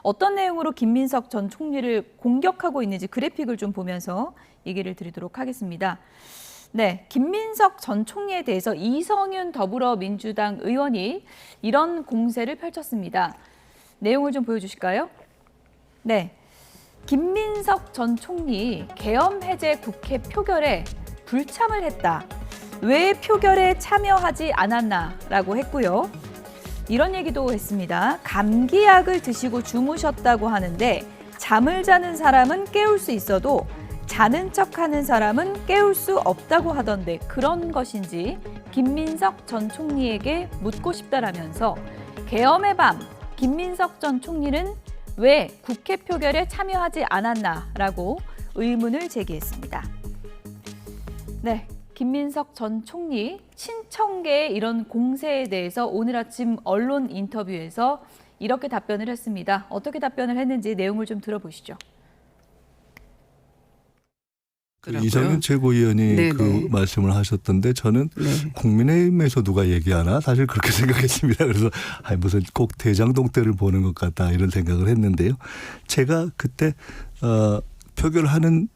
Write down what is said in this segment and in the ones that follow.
어떤 내용으로 김민석 전 총리를 공격하고 있는지 그래픽을 좀 보면서 얘기를 드리도록 하겠습니다. 네, 김민석 전 총리에 대해서 이성윤 더불어민주당 의원이 이런 공세를 펼쳤습니다. 내용을 좀 보여주실까요? 네, 김민석 전 총리 계엄 해제 국회 표결에 불참을 했다. 왜 표결에 참여하지 않았나라고 했고요. 이런 얘기도 했습니다. 감기약을 드시고 주무셨다고 하는데 잠을 자는 사람은 깨울 수 있어도 자는 척하는 사람은 깨울 수 없다고 하던데 그런 것인지 김민석 전 총리에게 묻고 싶다라면서 계엄의 밤 김민석 전 총리는 왜 국회 표결에 참여하지 않았나라고 의문을 제기했습니다. 네, 김민석 전 총리 친청계의 이런 공세에 대해서 오늘 아침 언론 인터뷰에서 이렇게 답변을 했습니다. 어떻게 답변을 했는지 내용을 좀 들어보시죠. 이성윤 최고위원이 네네. 그 말씀을 하셨던데 저는 네. 국민의힘에서 누가 얘기하나 사실 그렇게 생각했습니다. 그래서 무슨 꼭 대장동 때를 보는 것 같다 이런 생각을 했는데요. 제가 그때 표결하는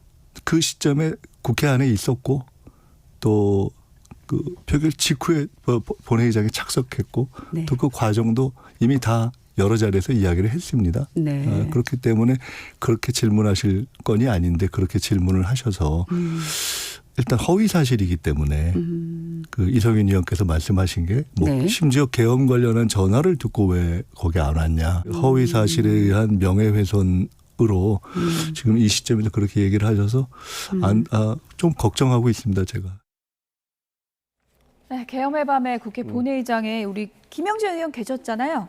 그 시점에 국회 안에 있었고 또 그 표결 직후에 본회의장에 착석했고 네. 또 그 과정도 이미 다 여러 자리에서 이야기를 했습니다. 네. 그렇기 때문에 그렇게 질문하실 건이 아닌데 그렇게 질문을 하셔서 일단 허위 사실이기 때문에 그 이성윤 의원께서 말씀하신 게 뭐 네. 심지어 계엄 관련한 전화를 듣고 왜 거기 안 왔냐. 허위 사실에 의한 명예훼손으로 지금 이 시점에서 그렇게 얘기를 하셔서 좀 걱정하고 있습니다. 제가. 네, 계엄의 밤에 국회 본회의장에 우리 김영진 의원 계셨잖아요.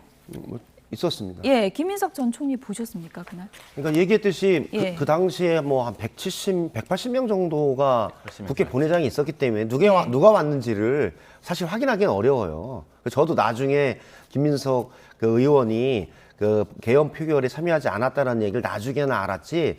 있었습니다. 예, 김민석 전 총리 보셨습니까 그날? 그러니까 얘기했듯이 예. 그 당시에 뭐 한 180명 정도가 국회 본회장에 있었기 때문에 누가 왔는지를 사실 확인하기는 어려워요. 저도 나중에 김민석 그 의원이 그 계엄 표결에 참여하지 않았다는 얘기를 나중에는 알았지.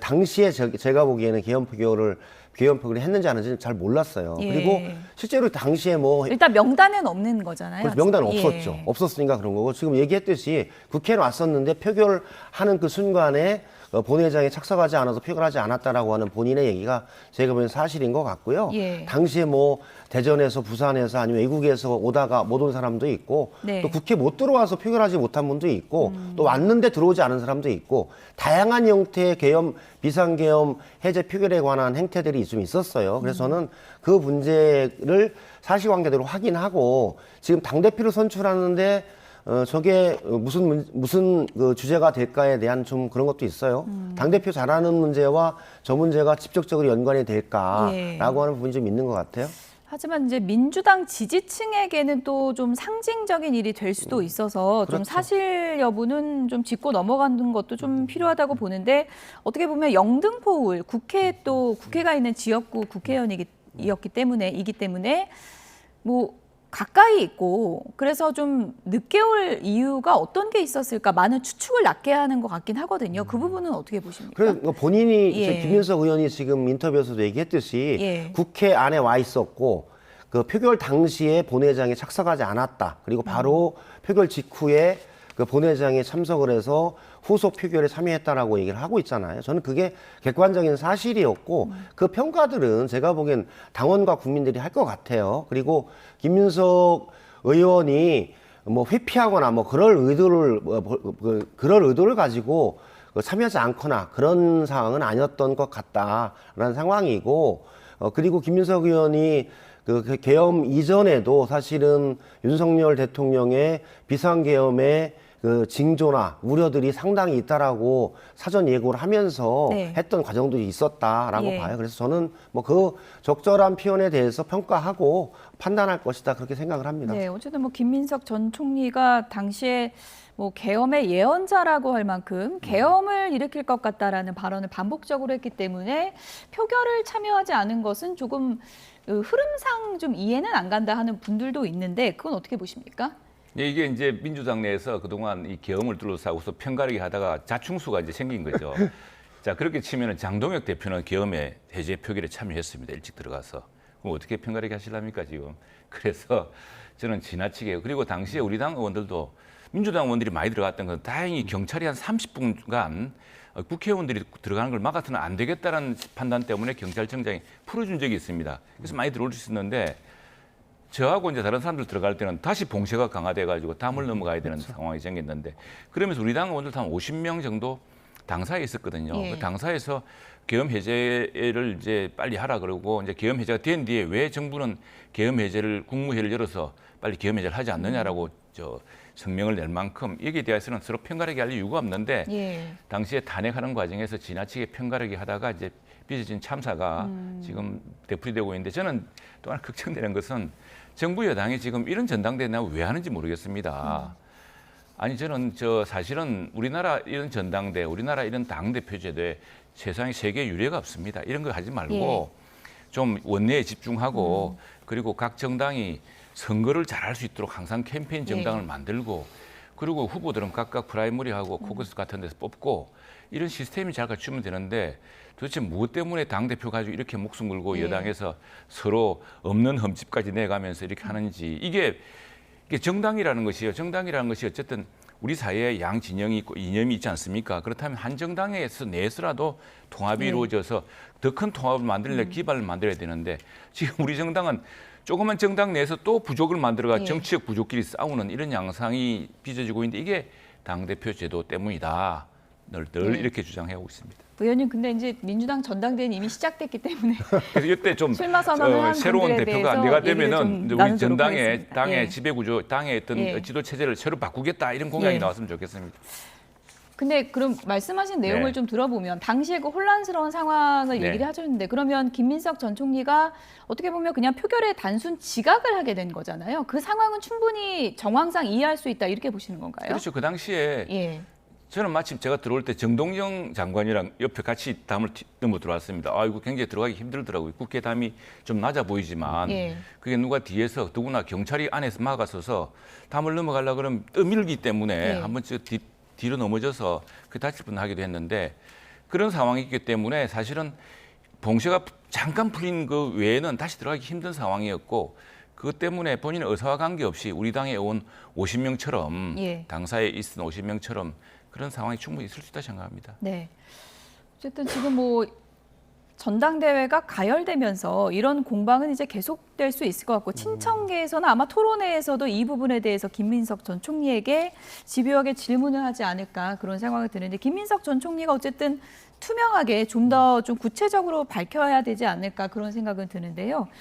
당시에 제가 보기에는 계엄 표결을 했는지 안 했는지 잘 몰랐어요. 예. 그리고 실제로 당시에 뭐 일단 명단은 없는 거잖아요. 명단은 예. 없었죠. 없었으니까 그런 거고 지금 얘기했듯이 국회에 왔었는데 표결하는 그 순간에 본회의장에 착석하지 않아서 표결하지 않았다라고 하는 본인의 얘기가 제가 보기엔 사실인 것 같고요. 예. 당시에 뭐 대전에서 부산에서 아니면 외국에서 오다가 못 온 사람도 있고 네. 또 국회 못 들어와서 표결하지 못한 분도 있고 또 왔는데 들어오지 않은 사람도 있고 다양한 형태의 계엄 비상계엄 해제 표결에 관한 행태들이 좀 있었어요. 그래서 저는 그 문제를 사실관계대로 확인하고 지금 당대표를 선출하는데 저게 무슨 그 주제가 될까에 대한 좀 그런 것도 있어요. 당대표 잘하는 문제와 저 문제가 직접적으로 연관이 될까라고 예. 하는 부분이 좀 있는 것 같아요. 하지만 이제 민주당 지지층에게는 또 좀 상징적인 일이 될 수도 있어서 좀 그렇죠. 사실 여부는 좀 짚고 넘어가는 것도 좀 필요하다고 보는데 어떻게 보면 영등포울 국회가 있는 지역구 국회의원이기 때문에 뭐 가까이 있고 그래서 좀 늦게 올 이유가 어떤 게 있었을까 많은 추측을 낳게 하는 것 같긴 하거든요. 그 부분은 어떻게 보십니까? 그래서 본인이 예. 김민석 의원이 지금 인터뷰에서도 얘기했듯이 예. 국회 안에 와 있었고 그 표결 당시에 본회의장에 착석하지 않았다. 그리고 바로 표결 직후에 그 본회의장에 참석을 해서 후속 표결에 참여했다라고 얘기를 하고 있잖아요. 저는 그게 객관적인 사실이었고 그 평가들은 제가 보기엔 당원과 국민들이 할 것 같아요. 그리고 김민석 의원이 뭐 회피하거나 뭐 그럴 의도를 가지고 참여하지 않거나 그런 상황은 아니었던 것 같다라는 상황이고 그리고 김민석 의원이 그 계엄 이전에도 사실은 윤석열 대통령의 비상계엄의 그 징조나 우려들이 상당히 있다라고 사전 예고를 하면서 네. 했던 과정들이 있었다라고 예. 봐요. 그래서 저는 뭐 그 적절한 표현에 대해서 평가하고 판단할 것이다 그렇게 생각을 합니다. 네, 어쨌든 뭐 김민석 전 총리가 당시에 뭐 계엄의 예언자라고 할 만큼 계엄을 일으킬 것 같다라는 발언을 반복적으로 했기 때문에 표결을 참여하지 않은 것은 조금 흐름상 좀 이해는 안 간다 하는 분들도 있는데 그건 어떻게 보십니까? 네, 이게 이제 민주당 내에서 그동안 이 계엄을 둘러싸고서 편가르기 하다가 자충수가 이제 생긴 거죠. 자, 그렇게 치면은 장동혁 대표는 계엄에 해제 표결에 참여했습니다. 일찍 들어가서. 그럼 어떻게 편가르기 하시랍니까, 지금? 그래서 저는 지나치게, 그리고 당시에 우리 당 의원들도 민주당 의원들이 많이 들어갔던 건 다행히 경찰이 한 30분간 국회의원들이 들어가는 걸 막아서는 안 되겠다는 판단 때문에 경찰청장이 풀어준 적이 있습니다. 그래서 많이 들어올 수 있었는데 저하고 이제 다른 사람들 들어갈 때는 다시 봉쇄가 강화돼가지고 담을 넘어가야 되는 상황이 생겼는데 그러면서 우리 당 의원들 한 50명 정도 당사에 있었거든요. 예. 그 당사에서 계엄 해제를 이제 빨리 하라 그러고 이제 계엄 해제가 된 뒤에 왜 정부는 계엄 해제를 국무회의를 열어서 빨리 계엄 해제를 하지 않느냐라고 성명을 낼 만큼 여기에 대해서는 서로 편가르게 할 이유가 없는데 예. 당시에 탄핵하는 과정에서 지나치게 편가르게 하다가 이제 빚어진 참사가 지금 되풀이되고 있는데 저는 또 하나 걱정되는 것은 정부 여당이 지금 이런 전당대회 나면 왜 하는지 모르겠습니다. 아니 저는 사실은 우리나라 이런 전당대, 우리나라 이런 당 대표 제도에 세상에 세계 유례가 없습니다. 이런 거 하지 말고 좀 원내에 집중하고 그리고 각 정당이 선거를 잘할 수 있도록 항상 캠페인 정당을 만들고 그리고 후보들은 각각 프라이머리하고 코커스 같은 데서 뽑고 이런 시스템이 잘 갖추면 되는데 도대체 무엇 때문에 당대표 가지고 이렇게 목숨 걸고 여당에서 서로 없는 흠집까지 내가면서 이렇게 하는지 이게 정당이라는 것이요. 정당이라는 것이 어쨌든 우리 사회에 양 진영이 있고 이념이 있지 않습니까? 그렇다면 한 정당에서 내에서라도 통합이 이루어져서 더 큰 통합을 만들려면 기반을 만들어야 되는데 지금 우리 정당은 조그만 정당 내에서 또 부족을 만들어가 정치적 부족끼리 싸우는 이런 양상이 빚어지고 있는데 이게 당대표 제도 때문이다. 늘 이렇게 주장해오고 있습니다. 의원님 근데 이제 민주당 전당대회는 이미 시작됐기 때문에 그래서 이때 좀 출마 선언을 한 새로운 분들에 대표가 대해서 내가 얘기를 되면은 좀 우리 나누도록 전당의 하겠습니다. 당의 예. 지배구조, 당의 어떤 예. 지도 체제를 새로 바꾸겠다 이런 공약이 예. 나왔으면 좋겠습니다. 근데 그럼 말씀하신 내용을 네. 좀 들어보면 당시에 그 혼란스러운 상황을 네. 얘기를 하셨는데 그러면 김민석 전 총리가 어떻게 보면 그냥 표결에 단순 지각을 하게 된 거잖아요. 그 상황은 충분히 정황상 이해할 수 있다 이렇게 보시는 건가요? 그렇죠. 그 당시에 예. 저는 마침 제가 들어올 때 정동영 장관이랑 옆에 같이 담을 넘어 들어왔습니다. 아이고 굉장히 들어가기 힘들더라고요. 국회 담이 좀 낮아 보이지만 예. 그게 누가 뒤에서 더구나 경찰이 안에서 막아서서 담을 넘어가려고 그러면 떠밀기 때문에 예. 한 번쯤 뒤로 넘어져서 그 다칠 뻔하기도 했는데 그런 상황이 있기 때문에 사실은 봉쇄가 잠깐 풀린 그 외에는 다시 들어가기 힘든 상황이었고 그것 때문에 본인의 의사와 관계없이 우리 당에 의원 50명처럼 예. 당사에 있은 50명처럼 그런 상황이 충분히 있을 수 있다 생각합니다. 네. 어쨌든 지금 뭐 전당대회가 가열되면서 이런 공방은 이제 계속될 수 있을 것 같고 친청계에서는 아마 토론회에서도 이 부분에 대해서 김민석 전 총리에게 집요하게 질문을 하지 않을까 그런 생각이 드는데 김민석 전 총리가 어쨌든 투명하게 좀 더 좀 구체적으로 밝혀야 되지 않을까 그런 생각은 드는데요.